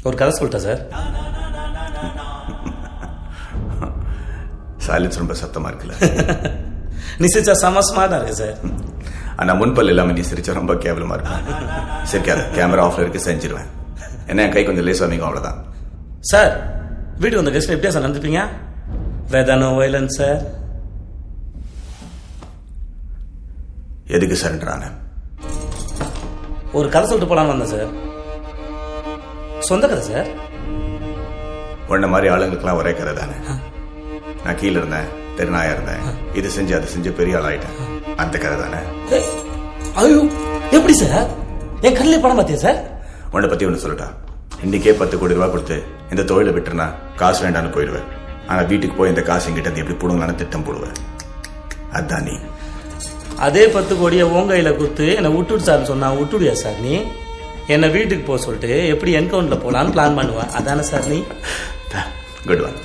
ஒரு கதை சொல்லிட்டேன் சார். சைலன்ஸ் ரொம்ப சத்தமா இருக்குல்ல. நீ சிரிச்சா செம ஸ்மார்ட்டா இருக்கு சார். ஆனா முன்பல் இல்லாம நீ சிரிச்சா ரொம்ப கேவலமா இருக்கு. சிரிக்காத, கேமரா ஆஃப்ல இருக்கு, செஞ்சிருவேன். என்ன என் கை கொஞ்சம் லேஸ் அமைக்கும், அவ்வளவுதான். சார் வீட்டுக்கு வந்த கெஸ்ட் எப்படியா சார் நடந்துப்பீங்க? வேதானோ வயலன்ஸ் சார். எதுக்கு சரண்டரான? ஒரு கதை சொல்லிட்டு போலான்னு வந்தேன் சார். சொந்த கதை சார். உன்ன மாதிரி ஆளுங்களுக்குலாம் ஒரே கதை தானே. நான் கீழே இருந்தேன், தெருநாயா இருந்தேன், இது செஞ்சு அது செஞ்சு பெரிய ஆள் ஆயிட்டேன், அந்த கதை தானே. ஐயோ எப்படி சார்? என் கண்ணிலே படம் பார்த்தியா சார்? உன்னை பத்தி ஒன்று சொல்லட்டா. இன்னைக்கே 10 கோடி ரூபாய் கொடுத்து இந்த தொழிலை விட்டுருனா காசு வேண்டான்னு போயிடுவேன். ஆனா வீட்டுக்கு போய் இந்த காசு எங்கிட்ட எப்படி போடுங்களான்னு திட்டம் போடுவேன். அதான் நீ. அதே 10 கோடியை உங்க கையில கொடுத்து என்னை விட்டுடு சார்னு சொன்னா விட்டுடுயா சார் நீ? என்னை வீட்டுக்கு போக சொல்லிட்டு எப்படி என்கவுண்டர்ல போலான்னு பிளான் பண்ணுவேன், அதானே சார் நீ? Good one.